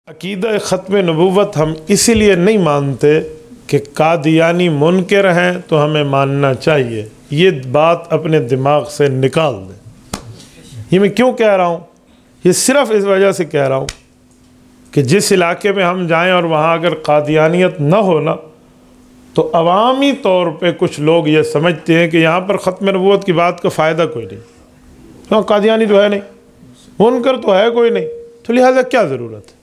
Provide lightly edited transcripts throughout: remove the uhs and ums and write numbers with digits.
अकीदा ख़त्म नबूवत हम इसीलिए नहीं मानते कि कादियानी मुनकर हैं तो हमें मानना चाहिए। ये बात अपने दिमाग से निकाल दें। ये मैं क्यों कह रहा हूँ? ये सिर्फ़ इस वजह से कह रहा हूँ कि जिस इलाके में हम जाएं और वहाँ अगर कादियानियत न हो ना, तो अवामी तौर पे कुछ लोग ये समझते हैं कि यहाँ पर ख़त्म नबूवत की बात का फ़ायदा कोई नहीं, तो कादियानी तो है नहीं, मुनकर तो है कोई नहीं, तो लिहाजा क्या ज़रूरत है।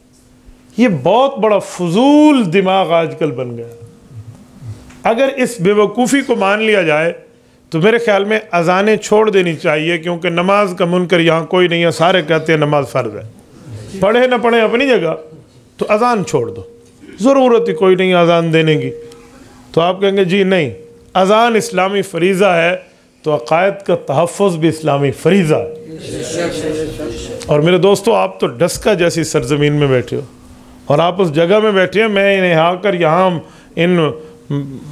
ये बहुत बड़ा फजूल दिमाग आजकल बन गया। अगर इस बेवकूफ़ी को मान लिया जाए तो मेरे ख्याल में अजानें छोड़ देनी चाहिए, क्योंकि नमाज का मुनकर यहाँ कोई नहीं है। सारे कहते हैं नमाज फ़र्ज़ है, पढ़े ना पढ़े अपनी जगह, तो अजान छोड़ दो, ज़रूरत ही कोई नहीं अजान देने की। तो आप कहेंगे जी नहीं, अजान इस्लामी फ़रीज़ा है, तो अक़ायद का तहफ़्फ़ुज़ भी इस्लामी फ़रीज़ा है। और मेरे दोस्तों, आप तो डस्का जैसी सरज़मीन में बैठे हो और आप उस जगह में बैठे हैं। मैं इन्हें आकर यहाँ इन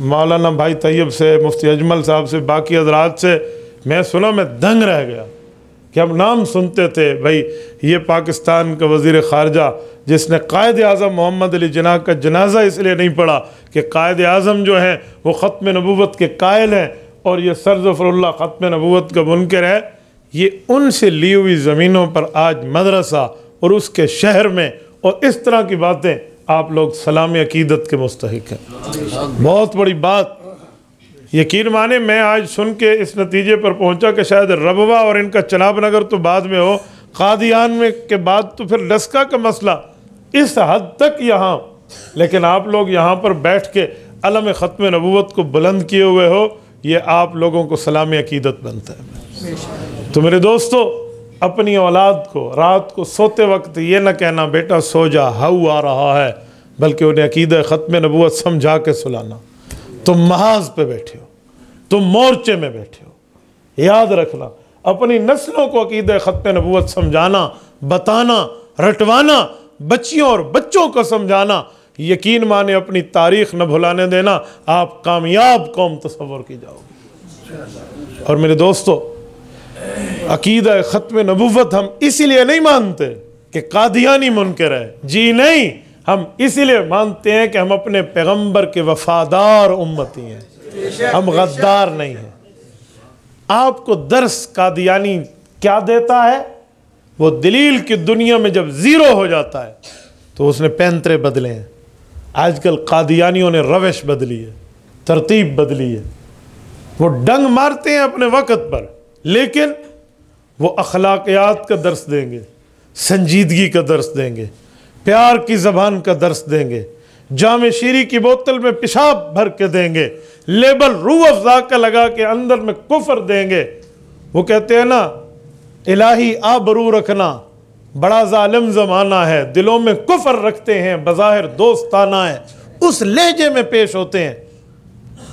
मौलाना भाई तैयब से, मुफ्ती अजमल साहब से, बाकी हजरात से मैं सुना, मैं दंग रह गया कि हम नाम सुनते थे भाई, ये पाकिस्तान का वज़ीर ख़ारजा जिसने कायद आज़म मोहम्मद अली जिन्नाह का जनाजा इसलिए नहीं पढ़ा कि कायद आज़म जो हैं वो ख़त्म नबूवत के कायल हैं और ये सर ज़फ़रुल्लाह ख़त्म नबूवत का मुनकर है। ये उनसे ली हुई ज़मीनों पर आज मदरसा और उसके शहर में और इस तरह की बातें, आप लोग सलाम अकीदत के मुस्तहिक हैं। बहुत बड़ी बात, यकीन माने मैं आज सुन के इस नतीजे पर पहुंचा कि शायद रबवा और इनका चनाब नगर तो बाद में हो, कादियान में के बाद तो फिर डस्का का मसला इस हद तक यहाँ, लेकिन आप लोग यहाँ पर बैठ के अलम ख़त्म नबूवत को बुलंद किए हुए हो। ये आप लोगों को सलाम अकीदत बनता है। तो मेरे दोस्तों, अपनी औलाद को रात को सोते वक्त ये न कहना बेटा सो जा, हाउ आ रहा है, बल्कि उन्हें अकीदा ख़त्म नबूवत समझा के सुलाना। तुम महाज पे बैठे हो, तुम मोर्चे में बैठे हो, याद रखना, अपनी नस्लों को अकीदा ख़त्म नबूवत समझाना, बताना, रटवाना, बच्चियों और बच्चों को समझाना। यकीन माने अपनी तारीख़ न भुलाने देना, आप कामयाब कौम तस्वर की जाओगे। और मेरे दोस्तों, अकीदा ख़त्म नबूवत हम इसीलिए नहीं मानते कि कादियानी मुनकर है, जी नहीं, हम इसीलिए मानते हैं कि हम अपने पैगंबर के वफादार उम्मती हैं, हम गद्दार नहीं हैं। आपको दर्स कादियानी क्या देता है? वो दलील की दुनिया में जब ज़ीरो हो जाता है तो उसने पैंतरे बदले हैं। आजकल कादियानियों ने रविश बदली है, तरतीब बदली है। वो डंग मारते हैं अपने वक़्त पर, लेकिन वो अखलाकियात का दर्स देंगे, संजीदगी का दर्स देंगे, प्यार की ज़बान का दर्स देंगे, जामे शीरी की बोतल में पेशाब भर के देंगे, लेबल रूह अफ़ज़ा का लगा के अंदर में कुफ्र देंगे। वो कहते हैं ना, इलाही आबरू रखना, बड़ा जालिम ज़माना है, दिलों में कुफ्र रखते हैं, बज़ाहिर दोस्ताना है, उस लहजे में पेश होते हैं।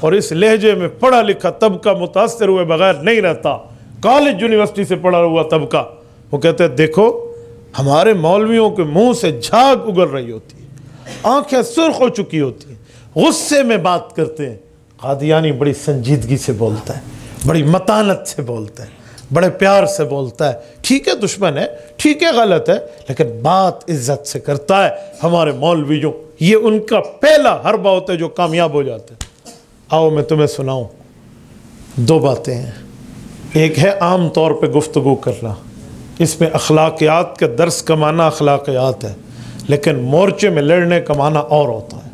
और इस लहजे में पढ़ा लिखा तबका मुतासर हुए बगैर नहीं रहता, कॉलेज यूनिवर्सिटी से पढ़ा हुआ तबका। वो कहते हैं देखो, हमारे मौलवियों के मुंह से झाग उगल रही होती है, आंखें सुर्ख हो चुकी होती हैं, गुस्से में बात करते हैं। कादियानी बड़ी संजीदगी से बोलता है, बड़ी मतानत से बोलता है, बड़े प्यार से बोलता है। ठीक है दुश्मन है, ठीक है गलत है, लेकिन बात इज्जत से करता है। हमारे मौलवियों, ये उनका पहला हरबा होता है जो कामयाब हो जाते हैं। आओ मैं तुम्हें सुनाऊं, दो बातें हैं। एक है आम तौर पे गुफ्तगू करना, इसमें अखलाकियात के दर्स कमाना अखलाकियात है, लेकिन मोर्चे में लड़ने का माना और होता है।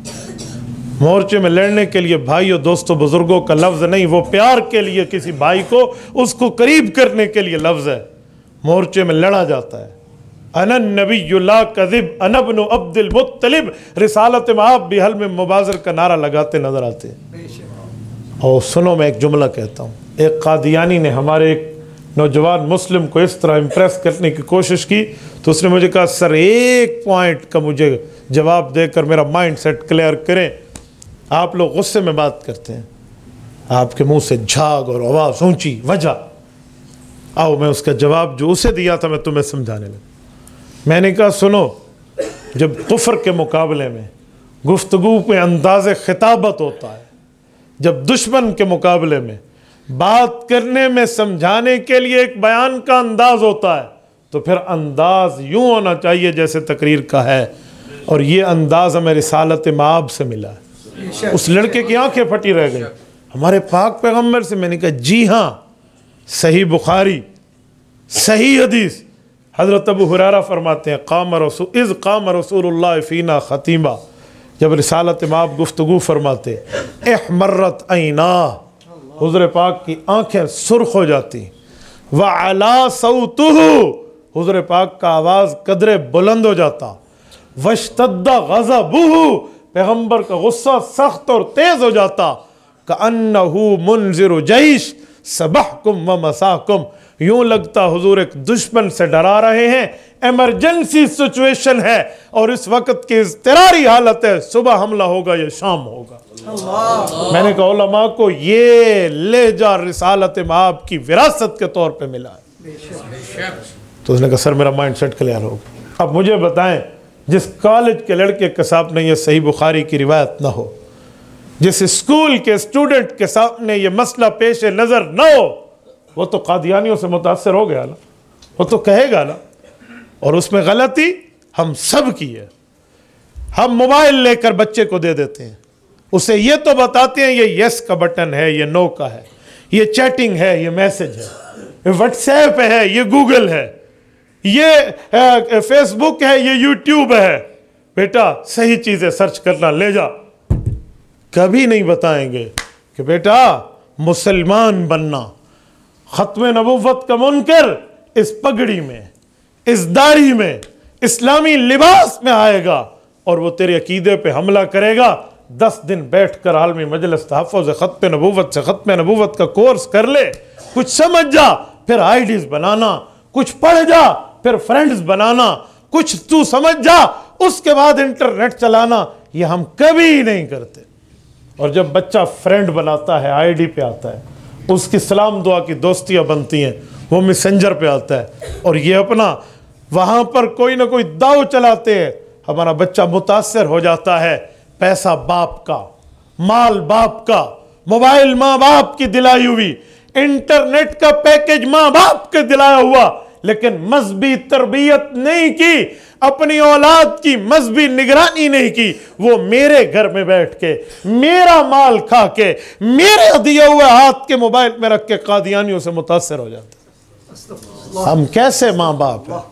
मोर्चे में लड़ने के लिए भाइयों, दोस्तों, बुज़ुर्गों का लफ्ज़ नहीं, वो प्यार के लिए किसी भाई को उसको करीब करने के लिए लफ्ज़ है। मोर्चे में लड़ा जाता है। अनन नबी ला कज़िब अना इब्नु अब्दुल मुत्तलिब, रिसालत में आप बिहल में मुबाज़र का नारा लगाते नजर आते हैं। और सुनो, मैं एक जुमला कहता हूँ। एक कादियानी ने हमारे एक नौजवान मुस्लिम को इस तरह इम्प्रेस करने की कोशिश की, तो उसने मुझे कहा सर एक पॉइंट का मुझे जवाब देकर मेरा माइंड सेट क्लियर करें। आप लोग गुस्से में बात करते हैं, आपके मुंह से झाग और आवाज़ ऊंची, वजह। आओ मैं उसका जवाब जो उसे दिया था मैं तुम्हें समझाने लगा। मैंने कहा सुनो, जब कुफ्र के मुकाबले में गुफ्तगू पे अंदाज़ खिताबत होता है, जब दुश्मन के मुकाबले में बात करने में समझाने के लिए एक बयान का अंदाज होता है, तो फिर अंदाज यूं होना चाहिए जैसे तकरीर का है। और ये अंदाज हमें रिसालत माब से मिला है। उस लड़के की आंखें फटी रह गई हमारे पाक पैगंबर से। मैंने कहा जी हाँ, सही बुखारी, सही हदीस। हज़रत अबू हुरैरा फरमाते हैं काम रसूलुल्लाह फ़ीना ख़तीमा, जब रिसालत माब गुफ्तगू फरमाते एहमर्रत ऐना, हुज़ूर पाक की आंखें सुर्ख हो जाती। व अला सौतुहु, हुज़ूर पाक का आवाज़ कदरे बुलंद हो जाता। वश्तद्दा ग़ज़बुहु, पैगंबर का गुस्सा सख्त और तेज हो जाता। कअन्नहु मुनज़िरु जैश सबहकुम व मसाकुम, यूं लगता हुजूर एक दुश्मन से डरा रहे हैं, इमरजेंसी सिचुएशन है और इस वक्त की इज़्तिरारी हालत है, सुबह हमला होगा या शाम होगा। मैंने कहा उलमा को ये ले जा रिसालत माब की विरासत के तौर पे मिला है। तो उसने कहा सर मेरा माइंड सेट क्लियर हो गया। अब मुझे बताएं, जिस कॉलेज के लड़के के सामने ये सही बुखारी की रिवायत ना हो, जिस स्कूल के स्टूडेंट के सामने ये मसला पेश नज़र ना हो, वो तो कादियानियों से मुतासर हो गया ना, वो तो कहेगा ना। और उसमें गलती हम सब की है। हम मोबाइल लेकर बच्चे को दे देते हैं, उसे ये तो बताते हैं ये यस का बटन है, ये नो का है, ये चैटिंग है, ये मैसेज है, ये व्हाट्सएप है, ये गूगल है, ये फेसबुक है, ये यूट्यूब है। बेटा सही चीज़ें सर्च करना ले जा। कभी नहीं बताएंगे कि बेटा मुसलमान बनना, ख़त्म नबुव्वत का मुनकर इस पगड़ी में, इस दाढ़ी में, इस्लामी लिबास में आएगा और वो तेरे अकीदे पे हमला करेगा। 10 दिन बैठ कर आलमी मजलिस तहफ़्फ़ुज़ ख़त्म नबुव्वत से ख़त्म नबुव्वत का कोर्स कर ले, कुछ समझ जा, फिर आईडीज़ बनाना, कुछ पढ़ जा, फिर फ्रेंड्स बनाना, कुछ तू समझ जा, उसके बाद इंटरनेट चलाना। ये हम कभी नहीं करते। और जब बच्चा फ्रेंड बनाता है, आईडी पे आता है, उसकी सलाम दुआ की दोस्तियां बनती हैं, वो मैसेंजर पे आता है और ये अपना वहाँ पर कोई ना कोई दाव चलाते हैं। हमारा बच्चा मुतासर हो जाता है। पैसा बाप का, माल बाप का, मोबाइल माँ बाप की दिलाई हुई, इंटरनेट का पैकेज माँ बाप के दिलाया हुआ, लेकिन मजहबी तरबियत नहीं की, अपनी औलाद की मजहबी निगरानी नहीं की। वो मेरे घर में बैठ के, मेरा माल खा के, मेरे दिए हुए हाथ के मोबाइल में रख के कादियानियों से मुतासर हो जाते। हम कैसे माँ बाप हैं?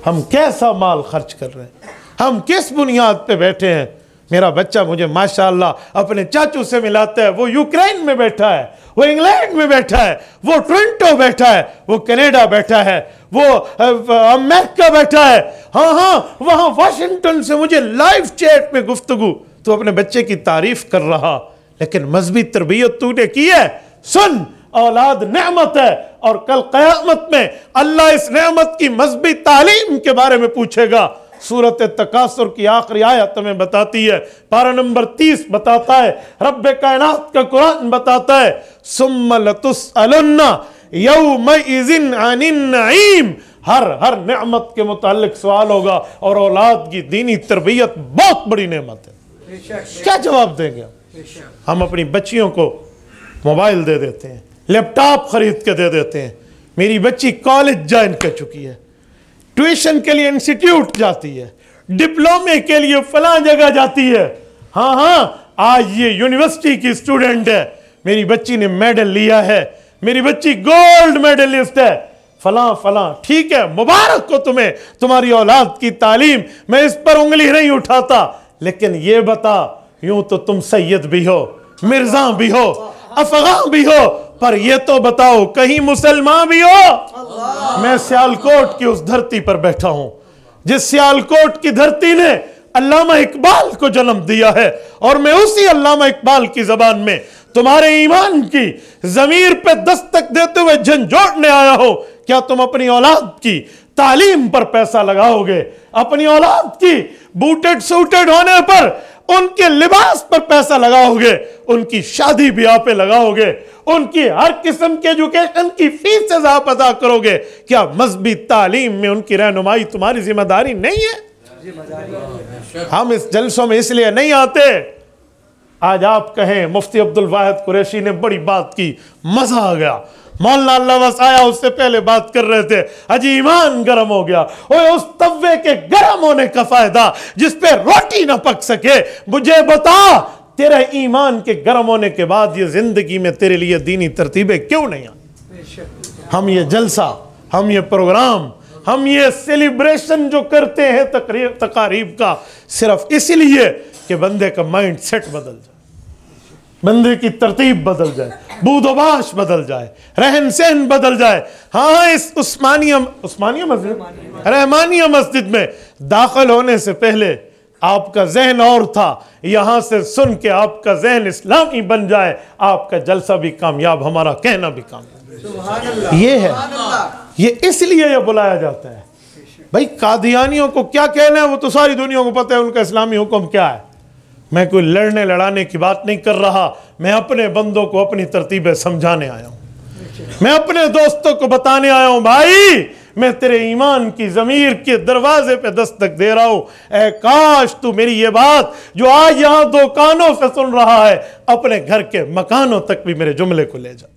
हम कैसा माल खर्च कर रहे हैं? हम किस बुनियाद पे बैठे हैं? मेरा बच्चा मुझे माशाअल्लाह अपने चाचू से मिलाता है, वो यूक्रेन में बैठा है, वो इंग्लैंड में बैठा है, वो टोरंटो बैठा है, वो कनाडा बैठा है, वो अमेरिका बैठा है, हाँ वहाँ वाशिंगटन से मुझे लाइव चैट में गुफ्तगू। तो अपने बच्चे की तारीफ कर रहा, लेकिन मजहबी तरबियत तूने की है? सुन, औलाद नेमत है और कल क़यामत में अल्लाह इस नेमत की मजहबी तालीम के बारे में पूछेगा। सूरत तकासुर की आखिरी आयत हमें बताती है, पारा नंबर 30 बताता है, रब्बे कायनात का कुरान बताता है, सुम्मा लतुसअलुन्ना यौमइज़िन अनिन नईम, हर नेमत के मुताल्लिक सवाल होगा। और औलाद की दीनी तरबियत बहुत बड़ी नेमत है। क्या जवाब देंगे हम? अपनी बच्चियों को मोबाइल दे देते हैं, लैपटॉप खरीद के दे देते हैं। मेरी बच्ची कॉलेज ज्वाइन कर चुकी है, ट्यूशन के लिए इंस्टीट्यूट जाती है, डिप्लोमे के लिए फलां जगह जाती है। हाँ आज ये यूनिवर्सिटी की स्टूडेंट है, मेरी बच्ची ने मेडल लिया है, मेरी बच्ची गोल्ड मेडलिस्ट है, फलां। ठीक है, मुबारक हो तुम्हें, तुम्हारी औलाद की तालीम, मैं इस पर उंगली नहीं उठाता। लेकिन ये बता, यूं तो तुम सैयद भी हो, मिर्जा भी हो, अफगान भी हो, पर ये तो बताओ कहीं मुसलमान भी हो? मैं सियालकोट की उस धरती पर बैठा हूं जिस सियालकोट की धरती ने अल्लामा इकबाल को जन्म दिया है, और मैं उसी अल्लामा इकबाल की जबान में तुम्हारे ईमान की जमीर पे दस्तक देते हुए झंझोड़ने आया हो। क्या तुम अपनी औलाद की तालीम पर पैसा लगाओगे? अपनी औलाद की बूटेड सूटेड होने पर, उनके लिबास पर पैसा लगाओगे? उनकी शादी ब्याह पे लगाओगे? उनकी हर किस्म के एजुकेशन की फीस आप अदा करोगे? क्या मजहबी तालीम में उनकी रहनुमाई तुम्हारी जिम्मेदारी नहीं है? हम इस जलसों में इसलिए नहीं आते। आज आप कहें मुफ्ती अब्दुल वाहिद कुरैशी ने बड़ी बात की, मजा आ गया, मौलाना अल्लाह वसाया उससे पहले बात कर रहे थे, अजी ईमान गर्म हो गया। ओए उस तवे के गर्म होने का फायदा जिस पे रोटी ना पक सके, मुझे बता तेरे ईमान के गर्म होने के बाद ये जिंदगी में तेरे लिए दीनी तरतीबें क्यों नहीं आती? हम ये जलसा, हम ये प्रोग्राम, हम ये सेलिब्रेशन जो करते हैं तकारीब का, सिर्फ इसलिए कि बंदे का माइंड सेट बदल जाए, बंदे की तरतीब बदल जाए, बूदोबाश बदल जाए, रहन सहन बदल जाए। हाँ, इस उस्मानिया मस्जिद, रहमानिया मस्जिद में दाखिल होने से पहले आपका जहन और था, यहां से सुन के आपका जहन इस्लामी बन जाए, आपका जलसा भी कामयाब, हमारा कहना भी कामयाब। ये है, ये इसलिए ये बुलाया जाता है। भाई कादियानियों को क्या कहना है वो तो सारी दुनिया को पता है, उनका इस्लामी हुक्म क्या है। मैं कोई लड़ने लड़ाने की बात नहीं कर रहा, मैं अपने बंदों को अपनी तरतीबें समझाने आया हूं। मैं अपने दोस्तों को बताने आया हूं, भाई मैं तेरे ईमान की ज़मीर के दरवाजे पे दस्तक दे रहा हूं। ऐ काश तू मेरी ये बात जो आज यहां 2 कानों से सुन रहा है, अपने घर के मकानों तक भी मेरे जुमले को ले जा।